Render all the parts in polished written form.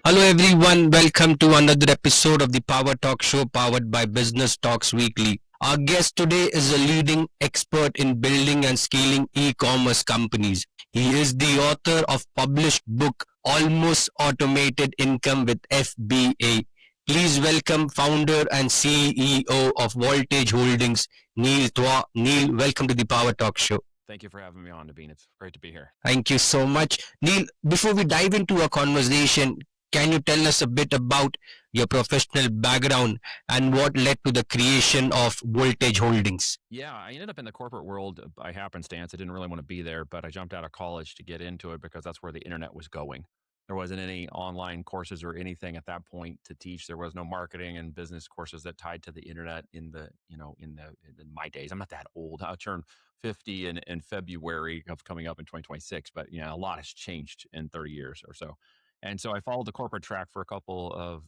Hello everyone, welcome to another episode of the Power Talk Show powered by Business Talks Weekly. Our guest today is a leading expert in building and scaling e-commerce companies. He is the author of published book Almost Automated Income with FBA. Please welcome founder and CEO of Voltage Holdings, Neil Twa. Neil, welcome to the Power Talk Show. Thank you for having me on, Navin. It's great to be here. Thank you so much. Neil, before we dive into our conversation, can you tell us a bit about your professional background and what led to the creation of Voltage Holdings? Yeah, I ended up in the corporate world by happenstance. I didn't really want to be there, but I jumped out of college to get into it because that's where the internet was going. There wasn't any online courses or anything at that point to teach. There was no marketing and business courses that tied to the internet in my days. I'm not that old. I'll turn 50 in February of coming up in 2026, but a lot has changed in 30 years or so. And so I followed the corporate track for a couple of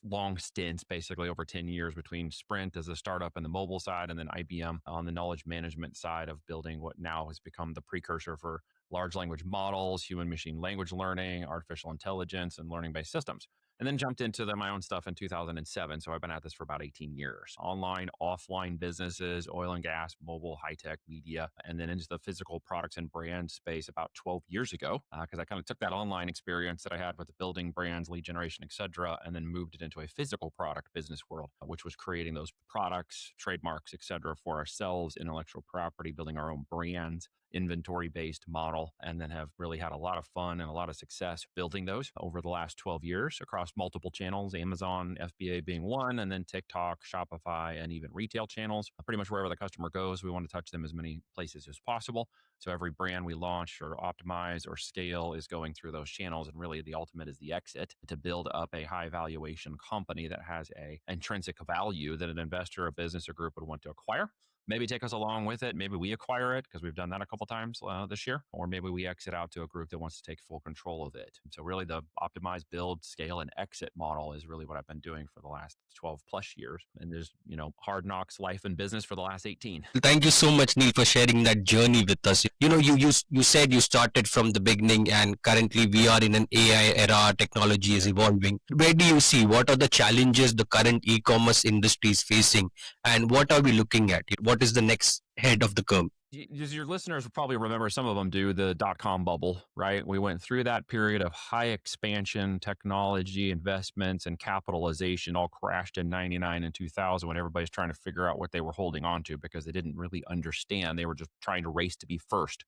long stints, basically over 10 years between Sprint as a startup in the mobile side and then IBM on the knowledge management side of building what now has become the precursor for large language models, human machine language learning, artificial intelligence, and learning based systems. And then jumped into my own stuff in 2007. So I've been at this for about 18 years. Online, offline businesses, oil and gas, mobile, high tech, media, and then into the physical products and brand space about 12 years ago. Because I kind of took that online experience that I had with the building brands, lead generation, et cetera, and then moved it into a physical product business world, which was creating those products, trademarks, et cetera, for ourselves, intellectual property, building our own brands, inventory based model, and then have really had a lot of fun and a lot of success building those over the last 12 years across multiple channels, Amazon, FBA being one, and then TikTok, Shopify, and even retail channels. Pretty much wherever the customer goes, we want to touch them as many places as possible. So every brand we launch or optimize or scale is going through those channels. And really the ultimate is the exit to build up a high valuation company that has a intrinsic value that an investor, a business, or group would want to acquire. Maybe take us along with it. Maybe we acquire it because we've done that a couple times this year, or maybe we exit out to a group that wants to take full control of it. So really the optimize, build, scale, and exit model is really what I've been doing for the last 12 plus years. And there's, hard knocks life and business for the last 18. Thank you so much, Neil, for sharing that journey with us. You said you started from the beginning, and currently we are in an AI era. Technology is evolving. Where do you see what are the challenges the current e-commerce industry is facing, and what are we looking at? What is the next head of the curve? Your listeners will probably remember, some of them do, the dot-com bubble, right? We went through that period of high expansion, technology, investments, and capitalization all crashed in 99 and 2000 when everybody's trying to figure out what they were holding on to because they didn't really understand. They were just trying to race to be first.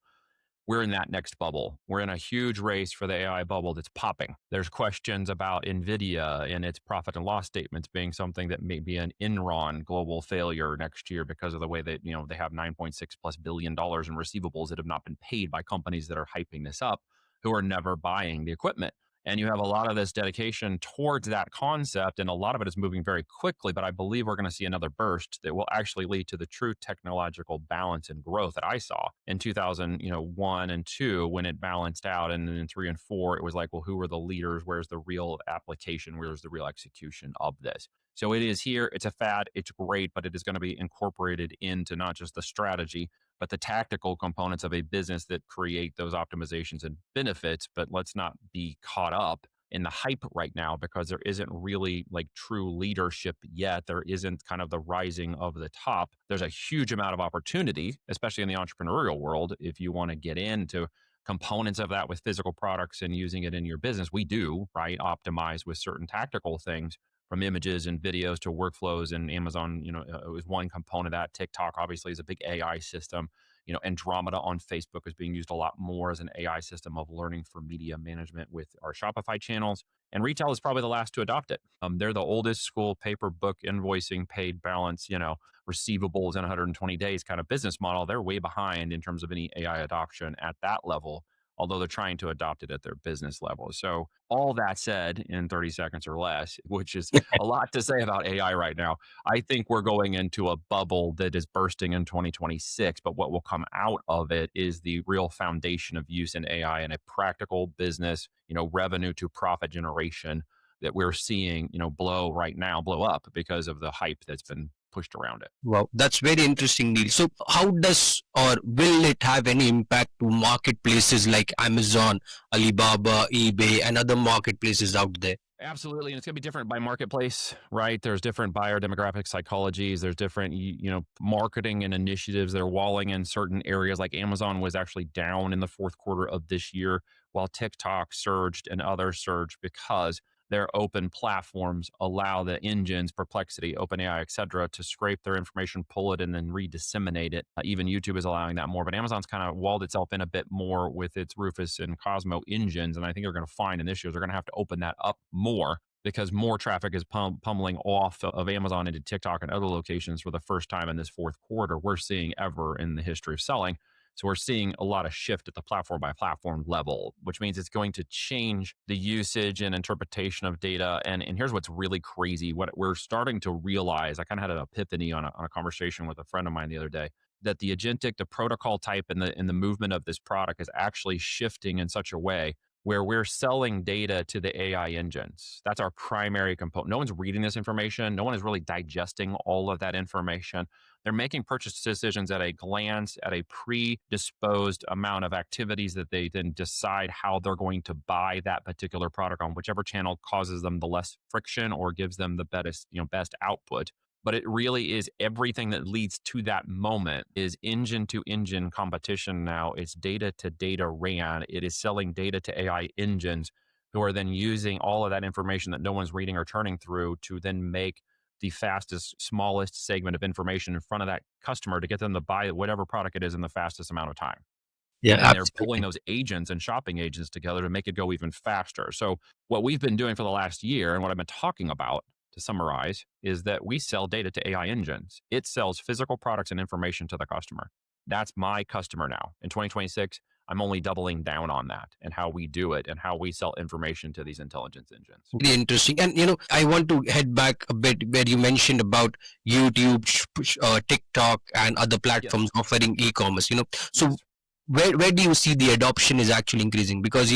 We're in that next bubble. We're in a huge race for the AI bubble that's popping. There's questions about NVIDIA and its profit and loss statements being something that may be an Enron global failure next year because of the way that, they have $9.6+ billion in receivables that have not been paid by companies that are hyping this up, who are never buying the equipment. And you have a lot of this dedication towards that concept, and a lot of it is moving very quickly. But I believe we're going to see another burst that will actually lead to the true technological balance and growth that I saw in 2001 and 2 when it balanced out, and then in 3 and 4 it was like, well, who are the leaders? Where's the real application? Where's the real execution of this? So it is here. It's a fad. It's great, but it is going to be incorporated into not just the strategy, but the tactical components of a business that create those optimizations and benefits. But let's not be caught up in the hype right now because there isn't really like true leadership yet. There isn't kind of the rising of the top. There's a huge amount of opportunity, especially in the entrepreneurial world. If you want to get into components of that with physical products and using it in your business, we do, right? Optimize with certain tactical things, from images and videos to workflows. And Amazon, it was one component of that. TikTok obviously is a big AI system. Andromeda on Facebook is being used a lot more as an AI system of learning for media management with our Shopify channels. And retail is probably the last to adopt it. They're the oldest school paper book invoicing, paid balance, receivables in 120 days kind of business model. They're way behind in terms of any AI adoption at that level, although they're trying to adopt it at their business level. So all that said, in 30 seconds or less, which is a lot to say about AI right now, I think we're going into a bubble that is bursting in 2026. But what will come out of it is the real foundation of use in AI in a practical business, revenue to profit generation that we're seeing, blow up because of the hype that's been pushed around it. Wow, that's very interesting, Neil. So, how does or will it have any impact to marketplaces like Amazon, Alibaba, eBay, and other marketplaces out there? Absolutely, and it's going to be different by marketplace, right? There's different buyer demographic psychologies. There's different, marketing and initiatives that are walling in certain areas. Like Amazon was actually down in the fourth quarter of this year, while TikTok surged and others surged because their open platforms allow the engines, Perplexity, OpenAI, et cetera, to scrape their information, pull it, and then redisseminate it. Even YouTube is allowing that more, but Amazon's kind of walled itself in a bit more with its Rufus and Cosmo engines. And I think they're going to find in this year, they're going to have to open that up more because more traffic is pummeling off of Amazon into TikTok and other locations for the first time in this fourth quarter we're seeing ever in the history of selling. So we're seeing a lot of shift at the platform by platform level, which means it's going to change the usage and interpretation of data. And here's what's really crazy. What we're starting to realize, I kind of had an epiphany on a conversation with a friend of mine the other day, that the agentic, the protocol type and the movement of this product is actually shifting in such a way where we're selling data to the AI engines. That's our primary component. No one's reading this information. No one is really digesting all of that information. They're making purchase decisions at a glance, at a predisposed amount of activities that they then decide how they're going to buy that particular product on whichever channel causes them the less friction or gives them the best output. But it really is everything that leads to that moment is engine to engine competition now. It's data to data ran. It is selling data to AI engines who are then using all of that information that no one's reading or turning through to then make the fastest, smallest segment of information in front of that customer to get them to buy whatever product it is in the fastest amount of time. Yeah, And then they're pulling absolutely. those agents and shopping agents together to make it go even faster. So, what we've been doing for the last year and what I've been talking about to summarize is that we sell data to AI engines. It sells physical products and information to the customer. That's my customer now. In 2026, I'm only doubling down on that and how we do it and how we sell information to these intelligence engines. Very interesting. And I want to head back a bit where you mentioned about YouTube, TikTok, and other platforms Yes. offering e-commerce. So Yes. where do you see the adoption is actually increasing? Because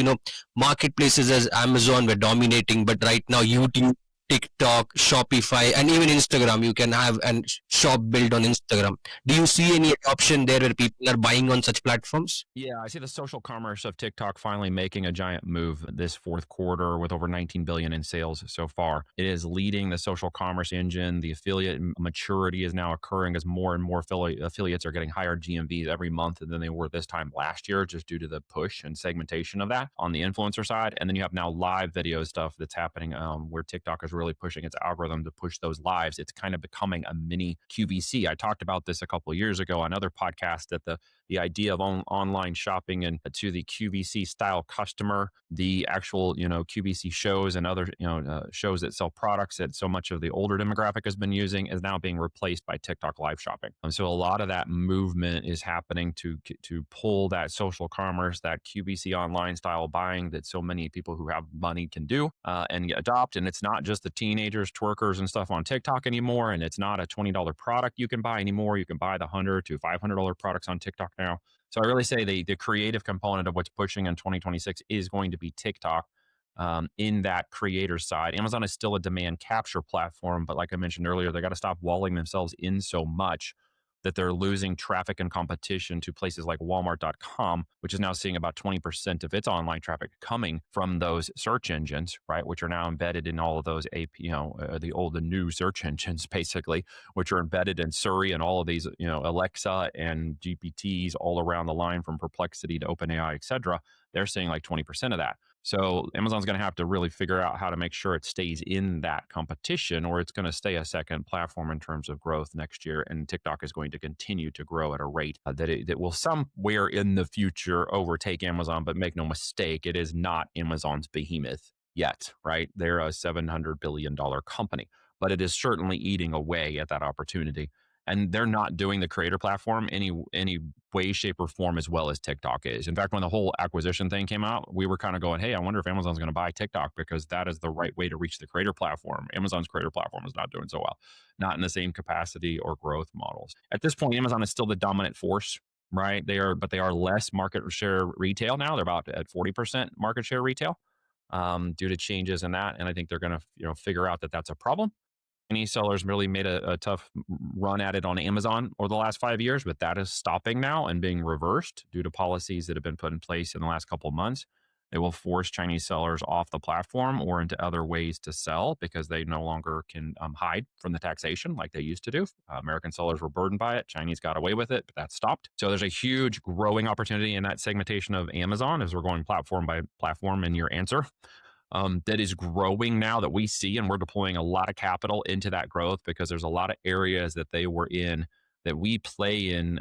marketplaces as Amazon were dominating, but right now YouTube, TikTok, Shopify, and even Instagram, you can have an shop built on Instagram. Do you see any adoption there where people are buying on such platforms? Yeah, I see the social commerce of TikTok finally making a giant move this fourth quarter with over 19 billion in sales so far. It is leading the social commerce engine. The affiliate maturity is now occurring as more and more affiliates are getting higher GMVs every month than they were this time last year, just due to the push and segmentation of that on the influencer side. And then you have now live video stuff that's happening where TikTok is really pushing its algorithm to push those lives. It's kind of becoming a mini QVC. I talked about this a couple of years ago on other podcasts that the idea of online shopping and to the QVC style customer, the actual, QVC shows and other, shows that sell products that so much of the older demographic has been using is now being replaced by TikTok live shopping. And so a lot of that movement is happening to pull that social commerce, that QVC online style buying that so many people who have money can do and adopt. And it's not just the teenagers, twerkers, and stuff on TikTok anymore. And it's not a $20 product you can buy anymore. You can buy the $100 to $500 products on TikTok now. So I really say the creative component of what's pushing in 2026 is going to be TikTok in that creator side. Amazon is still a demand capture platform, but like I mentioned earlier, they got to stop walling themselves in so much that they're losing traffic and competition to places like Walmart.com, which is now seeing about 20% of its online traffic coming from those search engines, right? Which are now embedded in all of those the new search engines, basically, which are embedded in Siri and all of these, Alexa and GPTs all around the line from Perplexity to OpenAI, et cetera. They're seeing like 20% of that. So Amazon's going to have to really figure out how to make sure it stays in that competition, or it's going to stay a second platform in terms of growth next year. And TikTok is going to continue to grow at a rate that will somewhere in the future overtake Amazon. But make no mistake, it is not Amazon's behemoth yet, right? They're a $700 billion company, but it is certainly eating away at that opportunity. And they're not doing the creator platform any way, shape, or form as well as TikTok is. In fact, when the whole acquisition thing came out, we were kind of going, hey, I wonder if Amazon's going to buy TikTok because that is the right way to reach the creator platform. Amazon's creator platform is not doing so well, not in the same capacity or growth models. At this point, Amazon is still the dominant force, right? But they are less market share retail now. They're about at 40% market share retail due to changes in that. And I think they're going to, figure out that that's a problem Chinese sellers really made a tough run at it on Amazon over the last 5 years, but that is stopping now and being reversed due to policies that have been put in place in the last couple of months. They will force Chinese sellers off the platform or into other ways to sell because they no longer can hide from the taxation like they used to do. American sellers were burdened by it. Chinese got away with it, but that stopped. So there's a huge growing opportunity in that segmentation of Amazon as we're going platform by platform in your answer. That is growing now that we see, and we're deploying a lot of capital into that growth because there's a lot of areas that they were in that we play in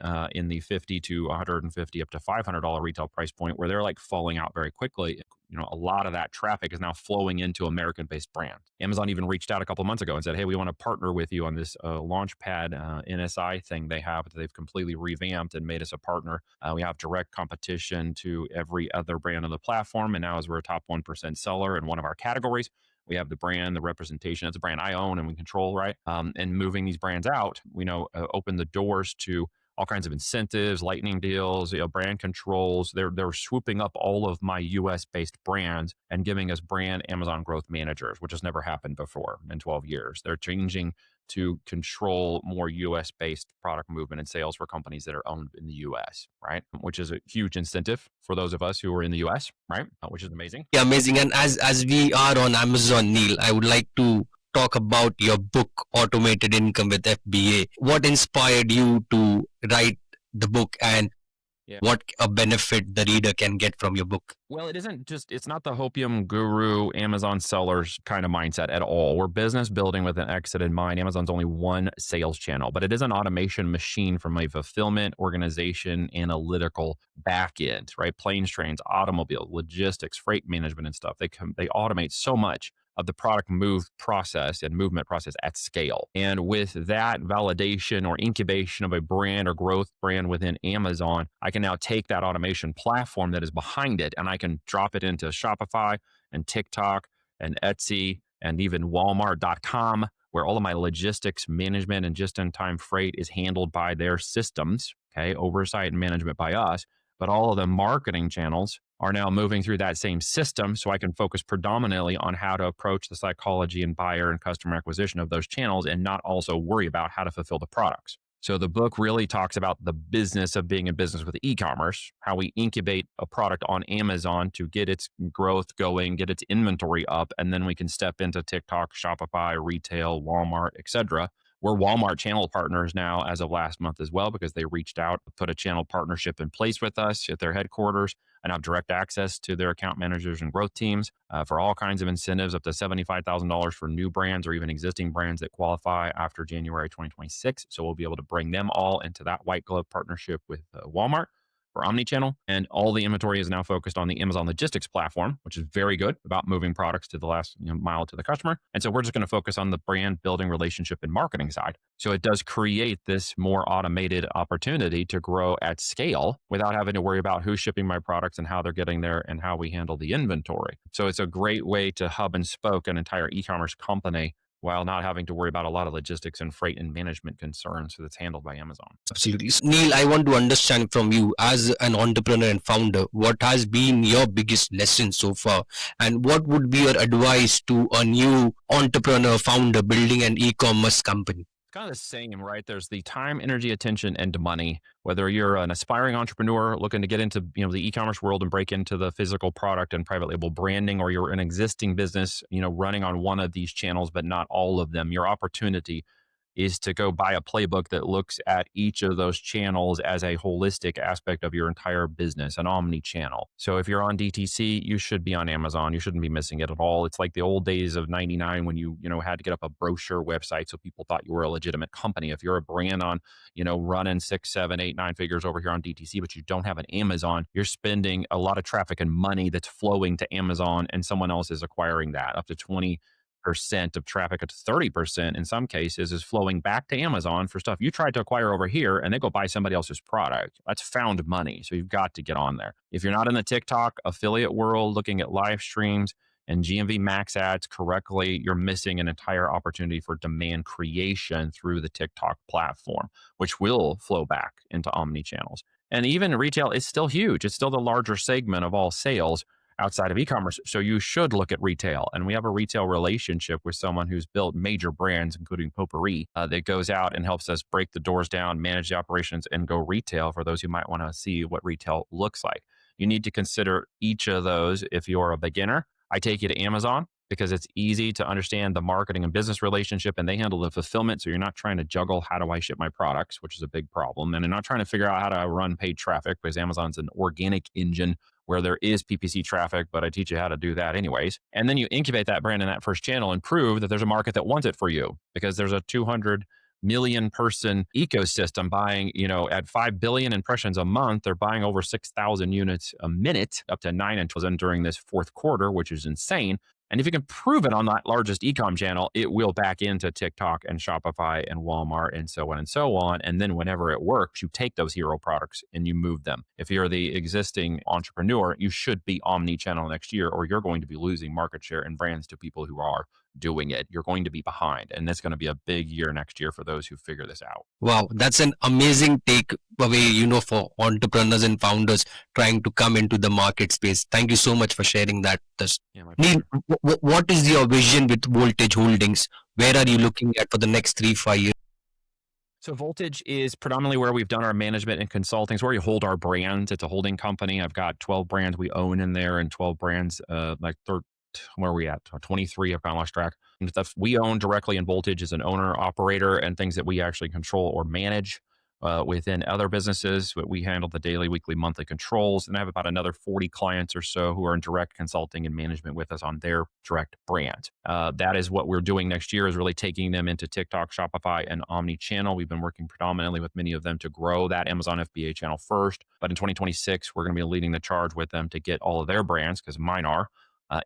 the 50 to 150 up to $500 retail price point where they're like falling out very quickly. A lot of that traffic is now flowing into American-based brands. Amazon even reached out a couple of months ago and said, "Hey, we want to partner with you on this Launchpad NSI thing they have that they've completely revamped and made us a partner. We have direct competition to every other brand on the platform, and now as we're a top 1% seller in one of our categories, we have the brand, the representation. It's a brand I own and we control, right? And moving these brands out, open the doors to all kinds of incentives, lightning deals, brand controls. They're swooping up all of my U.S. based brands and giving us brand Amazon growth managers, which has never happened before in 12 years. They're changing to control more US based product movement and sales for companies that are owned in the US, right? Which is a huge incentive for those of us who are in the US, right? Which is amazing. Yeah, amazing. And as we are on Amazon, Neil, I would like to talk about your book, Automated Income with FBA. What inspired you to write the book, and what a benefit the reader can get from your book? Well, it's not the hopium guru Amazon sellers kind of mindset at all. We're business building with an exit in mind. Amazon's only one sales channel, but it is an automation machine from a fulfillment, organization, analytical back end, right? Planes, trains, automobile, logistics, freight management and stuff. They automate so much of the product process and movement process at scale. And with that validation or incubation of a brand or growth brand within Amazon, I can now take that automation platform that is behind it and I can drop it into Shopify and TikTok and Etsy and even Walmart.com, where all of my logistics management and just-in-time freight is handled by their systems, okay, oversight and management by us. But all of the marketing channels are now moving through that same system so I can focus predominantly on how to approach the psychology and buyer and customer acquisition of those channels and not also worry about how to fulfill the products. So the book really talks about the business of being in business with e-commerce, how we incubate a product on Amazon to get its growth going, get its inventory up, and then we can step into TikTok, Shopify, retail, Walmart, etc. We're Walmart channel partners now as of last month as well because they reached out, put a channel partnership in place with us at their headquarters. I have direct access to their account managers and growth teams for all kinds of incentives up to $75,000 for new brands or even existing brands that qualify after January 2026. So we'll be able to bring them all into that white glove partnership with Walmart for omnichannel. And all the inventory is now focused on the Amazon logistics platform, which is very good about moving products to the last mile to the customer. And so we're just going to focus on the brand building relationship and marketing side. So it does create this more automated opportunity to grow at scale without having to worry about who's shipping my products and how they're getting there and how we handle the inventory. So it's a great way to hub and spoke an entire e-commerce company while not having to worry about a lot of logistics and freight and management concerns that's handled by Amazon. Absolutely. Neil, I want to understand from you as an entrepreneur and founder, what has been your biggest lesson so far? And what would be your advice to a new entrepreneur, founder building an e-commerce company? It's kind of the same, right? There's the time, energy, attention, and money. Whether you're an aspiring entrepreneur looking to get into the e-commerce world and break into the physical product and private label branding, or you're an existing business, running on one of these channels, but not all of them, your opportunity is to go buy a playbook that looks at each of those channels as a holistic aspect of your entire business, an omni-channel. So if you're on DTC, you should be on Amazon. You shouldn't be missing it at all. It's like the old days of 99 when you had to get up a brochure website so people thought you were a legitimate company. If you're a brand on, running 6, 7, 8, 9 figures over here on DTC, but you don't have an Amazon, you're spending a lot of traffic and money that's flowing to Amazon and someone else is acquiring that up to 20% of traffic, up to 30% in some cases is flowing back to Amazon for stuff you tried to acquire over here and they go buy somebody else's product. That's found money. So you've got to get on there. If you're not in the TikTok affiliate world looking at live streams and GMV max ads correctly, you're missing an entire opportunity for demand creation through the TikTok platform, which will flow back into omni channels. And even retail is still huge. It's still the larger segment of all sales. outside of e-commerce. So you should look at retail. And we have a retail relationship with someone who's built major brands, including Potpourri, that goes out and helps us break the doors down, manage the operations, and go retail for those who might want to see what retail looks like. You need to consider each of those if you're a beginner. I take you to Amazon because it's easy to understand the marketing and business relationship, and they handle the fulfillment. So you're not trying to juggle how do I ship my products, which is a big problem. And you're not trying to figure out how to run paid traffic because Amazon's an organic engine where there is PPC traffic, but I teach you how to do that anyways. And then you incubate that brand in that first channel and prove that there's a market that wants it for you because there's a 200 million person ecosystem buying, at 5 billion impressions a month. They're buying over 6,000 units a minute, up to 9,000 during this fourth quarter, which is insane. And if you can prove it on that largest e-com channel, it will back into TikTok and Shopify and Walmart and so on and so on. And then whenever it works, you take those hero products and you move them. If you're the existing entrepreneur, you should be omni-channel next year, or you're going to be losing market share and brands to people who are doing it. You're going to be behind. And it's going to be a big year next year for those who figure this out. Wow, that's an amazing takeaway, for entrepreneurs and founders trying to come into the market space. Thank you so much for sharing that. Neil, what is your vision with Voltage Holdings? Where are you looking at for the next 3-5 years? So Voltage is predominantly where we've done our management and consulting. It's where we hold our brands. It's a holding company. I've got 12 brands we own in there and 12 brands, where are we at? 23, I've kind of lost track. And stuff we own directly in Voltage as an owner, operator, and things that we actually control or manage within other businesses. We handle the daily, weekly, monthly controls. And I have about another 40 clients or so who are in direct consulting and management with us on their direct brand. That is what we're doing next year, is really taking them into TikTok, Shopify, and omni-channel. We've been working predominantly with many of them to grow that Amazon FBA channel first. But in 2026, we're going to be leading the charge with them to get all of their brands, because mine are,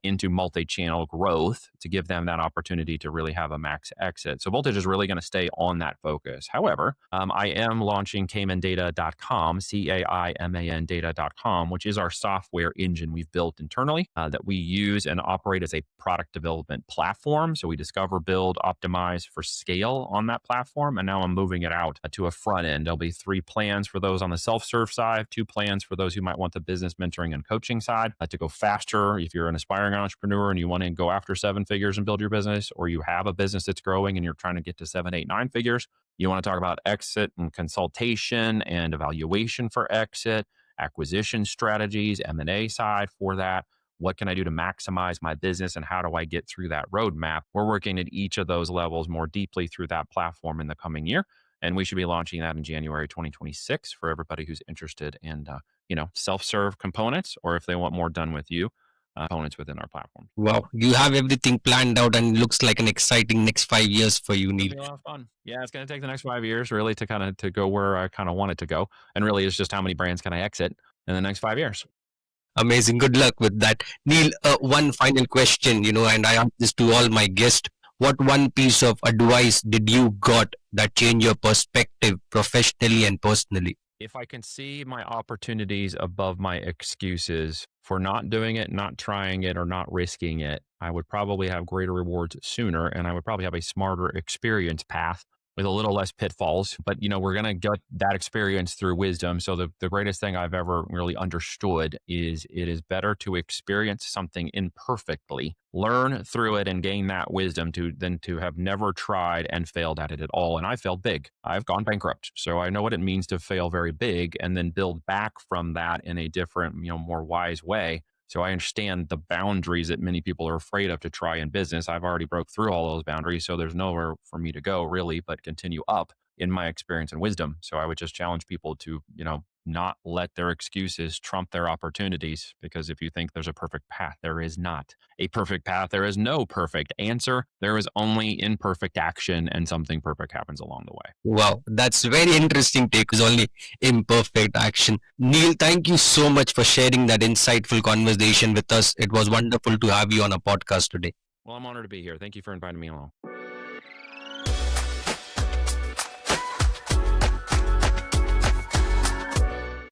into multi-channel growth, to give them that opportunity to really have a max exit. So Voltage is really going to stay on that focus. However, I am launching caimandata.com, CAIMAN data.com, which is our software engine we've built internally that we use and operate as a product development platform. So we discover, build, optimize for scale on that platform. And now I'm moving it out to a front end. There'll be 3 plans for those on the self-serve side, 2 plans for those who might want the business mentoring and coaching side to go faster. If you're an aspiring entrepreneur and you want to go after 7 figures and build your business, or you have a business that's growing and you're trying to get to 7, 8, 9 figures, you want to talk about exit and consultation and evaluation for exit, acquisition strategies, M&A side for that. What can I do to maximize my business, and how do I get through that roadmap? We're working at each of those levels more deeply through that platform in the coming year. And we should be launching that in January 2026 for everybody who's interested in, self-serve components, or if they want more done with you, components within our platform. Wow, you have everything planned out, and looks like an exciting next 5 years for you, Neil. It'll be a lot of fun. Yeah, it's going to take the next 5 years really to go where I kind of want it to go. And really, it's just how many brands can I exit in the next 5 years. Amazing. Good luck with that. Neil, one final question, and I ask this to all my guests. What one piece of advice did you got that changed your perspective professionally and personally? If I can see my opportunities above my excuses for not doing it, not trying it, or not risking it, I would probably have greater rewards sooner, and I would probably have a smarter experience path with a little less pitfalls. But, we're going to get that experience through wisdom. So the greatest thing I've ever really understood is it is better to experience something imperfectly, learn through it, and gain that wisdom than to have never tried and failed at it at all. And I failed big. I've gone bankrupt. So I know what it means to fail very big and then build back from that in a different, more wise way. So I understand the boundaries that many people are afraid of to try in business. I've already broke through all those boundaries. So there's nowhere for me to go really, but continue up in my experience and wisdom. So I would just challenge people to, not let their excuses trump their opportunities, because if you think there's a perfect path, there is not a perfect path. There is no perfect answer. There is only imperfect action, and something perfect happens along the way. Wow, that's very interesting take. Is only imperfect action. Neil, thank you so much for sharing that insightful conversation with us. It was wonderful to have you on a podcast today. Well, I'm honored to be here. Thank you for inviting me along.